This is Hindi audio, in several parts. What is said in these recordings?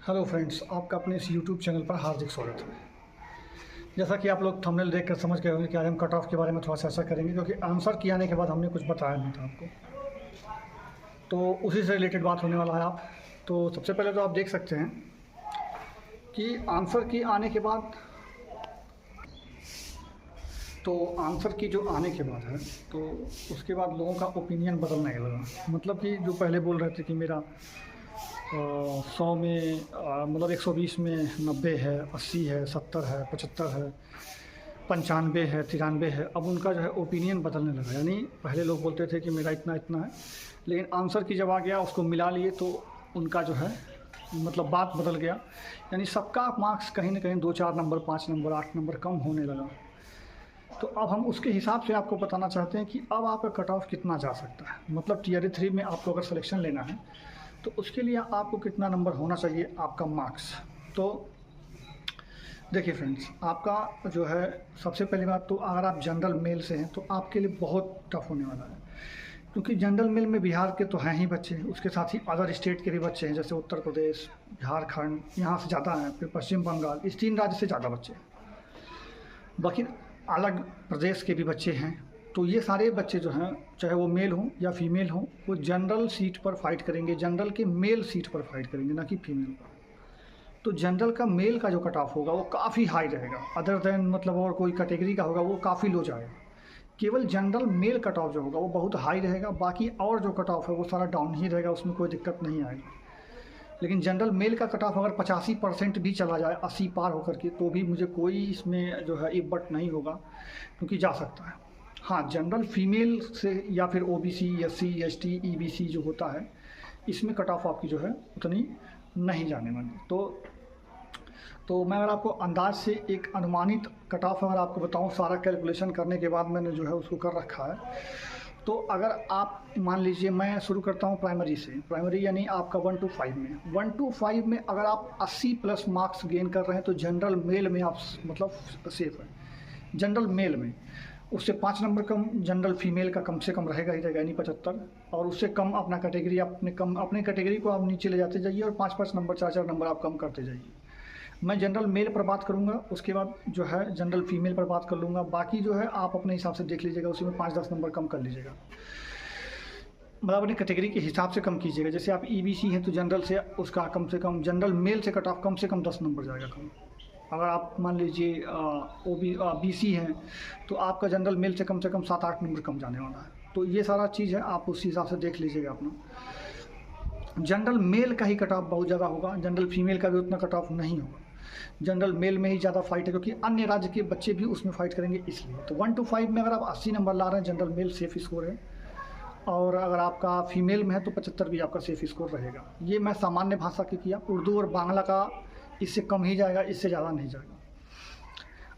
हेलो फ्रेंड्स, आपका अपने इस यूट्यूब चैनल पर हार्दिक स्वागत है। जैसा कि आप लोग थंबनेल देखकर समझ गए होंगे कि आज हम कट ऑफ के बारे में थोड़ा सा चर्चा करेंगे, क्योंकि आंसर किए आने के बाद हमने कुछ बताया नहीं था आपको, तो उसी से रिलेटेड बात होने वाला है। आप तो सबसे पहले तो आप देख सकते हैं कि आंसर की आने के बाद, तो आंसर की जो आने के बाद है तो उसके बाद लोगों का ओपिनियन बदलने लगा। मतलब कि जो पहले बोल रहे थे कि मेरा 100 में मतलब 120 में 90 है, 80 है, 70 है, 75 है, 95 है, 93 है, अब उनका जो है ओपिनियन बदलने लगा। यानी पहले लोग बोलते थे कि मेरा इतना इतना है, लेकिन आंसर की जब आ गया उसको मिला लिए तो उनका जो है मतलब बात बदल गया। यानी सबका मार्क्स कहीं ना कहीं 2-4 नंबर, 5 नंबर, 8 नंबर कम होने लगा। तो अब हम उसके हिसाब से आपको बताना चाहते हैं कि अब आपका कट ऑफ कितना जा सकता है। मतलब टियर 3 में आपको अगर सिलेक्शन लेना है तो उसके लिए आपको कितना नंबर होना चाहिए आपका मार्क्स। तो देखिए फ्रेंड्स, आपका जो है सबसे पहली बात तो अगर आप जनरल मेल से हैं तो आपके लिए बहुत टफ होने वाला है, क्योंकि जनरल मेल में बिहार के तो हैं ही बच्चे, उसके साथ ही अदर स्टेट के भी बच्चे हैं, जैसे उत्तर प्रदेश, झारखंड, यहाँ से ज़्यादा हैं, फिर पश्चिम बंगाल, इस 3 राज्य से ज़्यादा बच्चे हैं। बाकी अलग प्रदेश के भी बच्चे हैं। तो ये सारे बच्चे जो हैं, चाहे वो मेल हों या फीमेल हों, वो जनरल सीट पर फाइट करेंगे, जनरल के मेल सीट पर फाइट करेंगे, ना कि फीमेल पर। तो जनरल का मेल का जो कट ऑफ होगा वो काफ़ी हाई रहेगा, अदर देन मतलब और कोई कैटेगरी का होगा वो काफ़ी लो जाएगा। केवल जनरल मेल कट ऑफ जो होगा वो बहुत हाई रहेगा, बाकी और जो कट ऑफ है वो सारा डाउन ही रहेगा, उसमें कोई दिक्कत नहीं आएगी। लेकिन जनरल मेल का कट ऑफ अगर 85% भी चला जाए 80 पार होकर के, तो भी मुझे कोई इसमें जो है इब्बट नहीं होगा, क्योंकि जा सकता है। हाँ, जनरल फीमेल से या फिर ओबीसी, एससी, एसटी, ईबीसी जो होता है, इसमें कट ऑफ आपकी जो है उतनी नहीं जाने वाली। तो मैं अगर आपको अंदाज से एक अनुमानित कट ऑफ अगर आपको बताऊं, सारा कैलकुलेशन करने के बाद मैंने जो है उसको कर रखा है। तो अगर आप मान लीजिए, मैं शुरू करता हूं प्राइमरी से। प्राइमरी यानी आपका 1 to 5 में, 1 to 5 में अगर आप 80 प्लस मार्क्स गेन कर रहे हैं तो जनरल मेल में आप मतलब सेफ हैं। जनरल मेल में उससे 5 नंबर कम जनरल फीमेल का कम से कम रहेगा ही रहेगा, यानी 75। और उससे कम अपना कैटेगरी, अपने कैटेगरी को आप नीचे ले जाते जाइए और 5-5 नंबर, 4-4 नंबर आप कम करते जाइए। मैं जनरल मेल पर बात करूंगा, उसके बाद जो है जनरल फीमेल पर बात कर लूँगा। बाकी जो है आप अपने हिसाब से देख लीजिएगा, उसी में 5-10 नंबर कम कर लीजिएगा, मतलब अपनी कैटेगरी के हिसाब से कम कीजिएगा। जैसे आप ईबीसी हैं तो जनरल से उसका कम से कम, जनरल मेल से कट ऑफ कम से कम 10 नंबर जाएगा कम। अगर आप मान लीजिए बीसी हैं तो आपका जनरल मेल से कम 7-8 नंबर कम जाने वाला है। तो ये सारा चीज़ है, आप उस हिसाब से देख लीजिएगा अपना। जनरल मेल का ही कट ऑफ बहुत ज़्यादा होगा, जनरल फीमेल का भी उतना कट ऑफ नहीं होगा। जनरल मेल में ही ज़्यादा फाइट है, क्योंकि अन्य राज्य के बच्चे भी उसमें फाइट करेंगे इसलिए। तो 1 to 5 में अगर आप 80 नंबर ला रहे हैं, जनरल मेल सेफ स्कोर है। और अगर आपका फीमेल में है तो 75 भी आपका सेफ स्कोर रहेगा। ये मैं सामान्य भाषा की किया, उर्दू और बांग्ला का इससे कम ही जाएगा, इससे ज़्यादा नहीं जाएगा।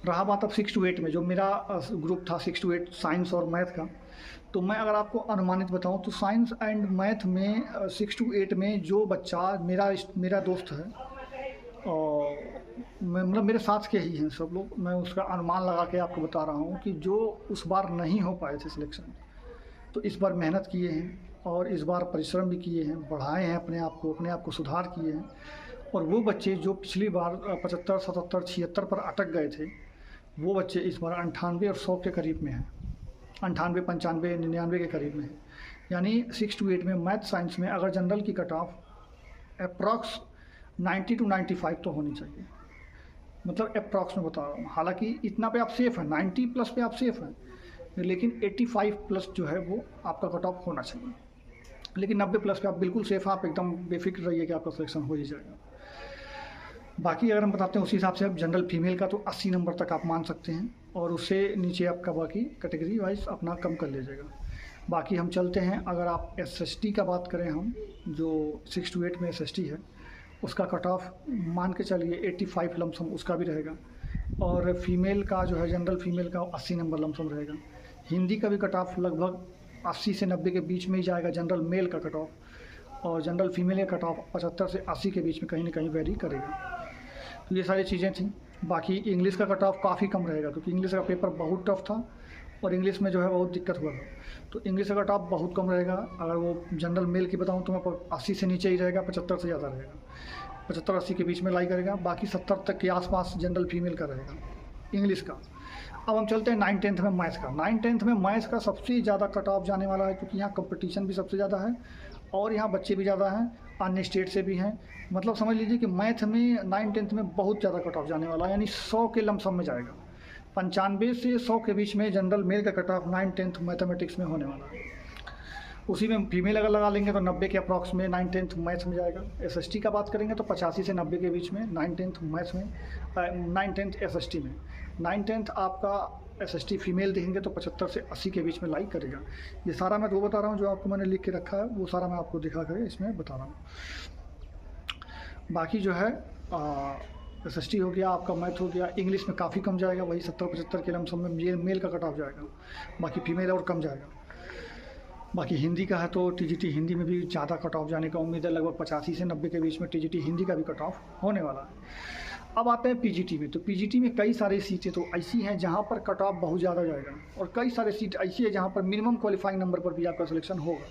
रहा बात अब 6 to 8 में, जो मेरा ग्रुप था 6 to 8 साइंस और मैथ का, तो मैं अगर आपको अनुमानित बताऊं तो साइंस एंड मैथ में 6 to 8 में जो बच्चा मेरा दोस्त है, और मतलब मेरे साथ के ही हैं सब लोग, मैं उसका अनुमान लगा के आपको बता रहा हूँ कि जो उस बार नहीं हो पाए थे सिलेक्शन, तो इस बार मेहनत किए हैं और इस बार परिश्रम भी किए हैं, बढ़ाए हैं अपने आप को सुधार किए हैं। और वो बच्चे जो पिछली बार 75, 77, 76 पर अटक गए थे, वो बच्चे इस बार 98 और 100 के करीब में हैं, 98, 95, 99 के करीब में है। यानी 6 to 8 में मैथ साइंस में अगर जनरल की कट ऑफ अप्रॉक्स 90 to 95 तो होनी चाहिए, मतलब अप्रॉक्स में बता रहा हूँ। हालांकि इतना पे आप सेफ हैं, 90 प्लस पे आप सेफ हैं, लेकिन 85 प्लस जो है वो आपका कट ऑफ होना चाहिए। लेकिन 90 प्लस पे आप बिल्कुल सेफ हैं, आप एकदम बेफिक्र रहिए कि आपका सिलेक्शन हो ही जाएगा। बाकी अगर हम बताते हैं उसी हिसाब से, आप जनरल फीमेल का तो 80 नंबर तक आप मान सकते हैं, और उससे नीचे आपका बाकी कैटेगरी वाइज अपना कम कर लीजिएगा। बाकी हम चलते हैं, अगर आप एसएसटी का बात करें, हम जो 6 to 8 में एसएसटी है, उसका कट ऑफ मान के चलिए 85 लमसम उसका भी रहेगा। और फीमेल का जो है, जनरल फीमेल का 80 नंबर लमसम रहेगा। हिंदी का भी कट ऑफ लगभग 80 से 90 के बीच में ही जाएगा, जनरल मेल का कट ऑफ। और जनरल फीमेल का कट ऑफ 75 से 80 के बीच में कहीं ना कहीं वेरी करेगा। तो ये सारी चीज़ें थी। बाकी इंग्लिश का कट ऑफ काफ़ी कम रहेगा, क्योंकि इंग्लिश का पेपर बहुत टफ था और इंग्लिश में जो है बहुत दिक्कत हुआ था। तो इंग्लिश का कट ऑफ बहुत कम रहेगा। अगर वो जनरल मेल की बताऊँ तो मैं 80 से नीचे ही रहेगा, 75 से ज़्यादा रहेगा। 75-80 के बीच में लाई करेगा। बाकी 70 तक के आसपास जनरल फीमेल का रहेगा इंग्लिश का। अब हम चलते हैं 9-10 में मैथ्स का। 9-10 में मैथ्स का सबसे ज़्यादा कट ऑफ जाने वाला है, क्योंकि यहाँ कंपटीशन भी सबसे ज़्यादा है और यहाँ बच्चे भी ज़्यादा हैं, अन्य स्टेट से भी हैं। मतलब समझ लीजिए कि मैथ में 9-10 में बहुत ज़्यादा कट ऑफ जाने वाला है, यानी 100 के लमसम में जाएगा। 95 से 100 के बीच में जनरल मेल का कट ऑफ 9-10 मैथमेटिक्स में होने वाला है। उसी में फीमेल अगर लगा लेंगे तो 90 के अप्रॉक्स में 9-10 मैथ्स में जाएगा। एसएसटी का बात करेंगे तो 85 से 90 के बीच में 9-10 मैथ्स में, 9-10 एसएसटी में। 9-10 आपका एसएसटी फीमेल देखेंगे तो 75 से 80 के बीच में लाइक करेगा। ये सारा मैं तो वो बता रहा हूँ जो आपको मैंने लिख के रखा है, वो सारा मैं आपको दिखा कर इसमें बता रहा हूँ। बाकी जो है एसएसटी हो गया, आपका मैथ हो गया। इंग्लिश में काफ़ी कम जाएगा, वही 70-75 के लमसम में मेल का कट ऑफ जाएगा। बाकी फीमेल और कम जाएगा। बाकी हिंदी का है तो टीजीटी हिंदी में भी ज़्यादा कट ऑफ जाने का उम्मीद है, लगभग 85 से 90 के बीच में टीजीटी हिंदी का भी कट ऑफ होने वाला है। अब आते हैं पीजीटी में। तो पीजीटी में कई सारी सीटें तो ऐसी हैं जहां पर कट ऑफ बहुत ज़्यादा जाएगा, और कई सारे सीट ऐसी है जहां पर मिनिमम क्वालिफाइंग नंबर पर भी आपका सिलेक्शन होगा।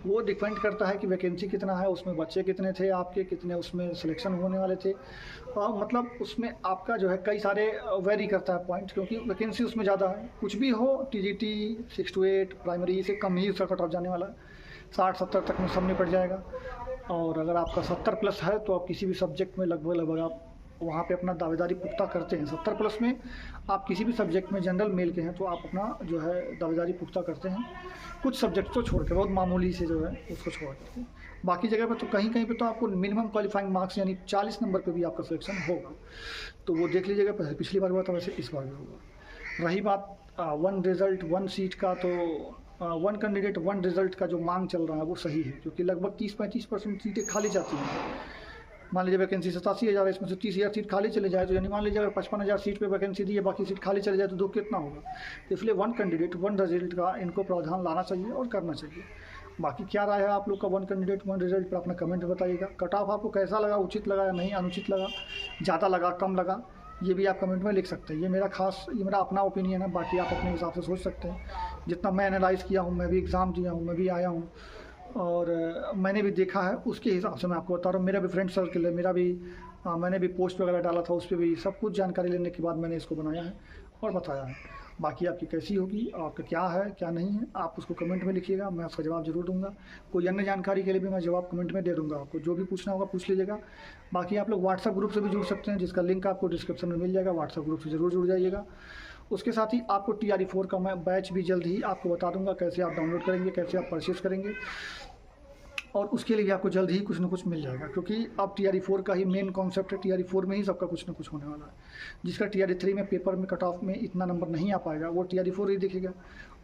वो डिपेंड करता है कि वैकेंसी कितना है, उसमें बच्चे कितने थे आपके, कितने उसमें सिलेक्शन होने वाले थे। मतलब उसमें आपका जो है कई सारे वेरी करता है पॉइंट, क्योंकि वैकेंसी उसमें ज़्यादा है। कुछ भी हो, टीजीटी 6 to 8 प्राइमरी से कम ही उसका कट ऑफ जाने वाला है। 60-70 तक में सब निपट जाएगा। और अगर आपका 70 प्लस है तो आप किसी भी सब्जेक्ट में लगभग आप वहाँ पे अपना दावेदारी पुख्ता करते हैं। 70 प्लस में आप किसी भी सब्जेक्ट में जनरल मेल के हैं तो आप अपना जो है दावेदारी पुख्ता करते हैं, कुछ सब्जेक्ट को छोड़ के, बहुत मामूली से जो है उसको छोड़ करके। बाकी जगह पे तो कहीं कहीं पे तो आपको मिनिमम क्वालिफाइंग मार्क्स यानी 40 नंबर पे भी आपका सिलेक्शन होगा। तो वो देख लीजिएगा, पिछली बार हुआ था वैसे इस बार भी होगा। रही बात वन रिज़ल्ट वन सीट का, तो वन कैंडिडेट वन रिज़ल्ट का जो मांग चल रहा है वो सही है, क्योंकि लगभग 30-35% सीटें खाली जाती हैं। मान लीजिए वैकेंसी 87,000 है, इसमें से 30,000 सीट खाली चले जाए, तो यानी मान लीजिए अगर 55,000 सीट पे वैकेंसी दी है, बाकी सीट खाली चले जाए तो दुख कितना होगा। तो इसलिए वन कैंडिडेट वन रिजल्ट का इनको प्रावधान लाना चाहिए और करना चाहिए। बाकी क्या राय है आप लोग का वन कैंडिडेट वन रिजल्ट पर अपना कमेंट बताइएगा। कट ऑफ आपको कैसा लगा, उचित लगा या नहीं, अनुचित लगा, ज़्यादा लगा, कम लगा, ये भी आप कमेंट में लिख सकते हैं। ये मेरा अपना ओपिनियन है, बाकी आप अपने हिसाब से सोच सकते हैं। जितना मैं एनालाइज़ किया हूँ, मैं भी एग्ज़ाम दिया हूँ, मैं भी आया हूँ और मैंने भी देखा है, उसके हिसाब से मैं आपको बता रहा हूँ। मेरा भी फ्रेंड सर्कल है, मैंने भी पोस्ट वगैरह डाला था, उस पर भी सब कुछ जानकारी लेने के बाद मैंने इसको बनाया है और बताया है। बाकी आपकी कैसी होगी, आपका क्या है क्या नहीं है, आप उसको कमेंट में लिखिएगा, मैं उसका जवाब ज़रूर दूंगा। कोई अन्य जानकारी के लिए भी मैं जवाब कमेंट में दे दूंगा आपको, जो भी पूछना होगा पूछ लीजिएगा। बाकी आप लोग व्हाट्सएप ग्रुप से भी जुड़ सकते हैं, जिसका लिंक आपको डिस्क्रिप्शन में मिल जाएगा। व्हाट्सएप ग्रुप से ज़रूर जुड़ जाइएगा। उसके साथ ही आपको TRE4 का मैं बैच भी जल्द ही आपको बता दूंगा, कैसे आप डाउनलोड करेंगे, कैसे आप परचेस करेंगे, और उसके लिए आपको जल्द ही कुछ ना कुछ मिल जाएगा। क्योंकि अब TRE4 का ही मेन कॉन्सेप्ट है, TRE4 में ही सबका कुछ ना कुछ होने वाला है। जिसका TRE3 में पेपर में कट ऑफ में इतना नंबर नहीं आ पाएगा, वो TRE4 ही दिखेगा।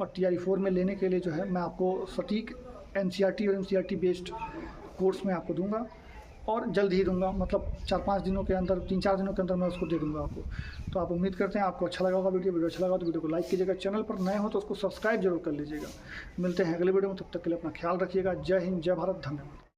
और TRE4 में लेने के लिए जो है मैं आपको सटीक NCERT और NCERT बेस्ड कोर्स में आपको दूंगा, और जल्द ही दूंगा, मतलब 4-5 दिनों के अंदर, 3-4 दिनों के अंदर मैं उसको दे दूंगा आपको। तो आप उम्मीद करते हैं आपको अच्छा लगा होगा। वीडियो अच्छा लगा तो वीडियो को लाइक कीजिएगा, चैनल पर नए हो तो उसको सब्सक्राइब जरूर कर लीजिएगा। मिलते हैं अगले वीडियो में, तब तक के लिए अपना ख्याल रखिएगा। जय हिंद, जय भारत, धन्यवाद।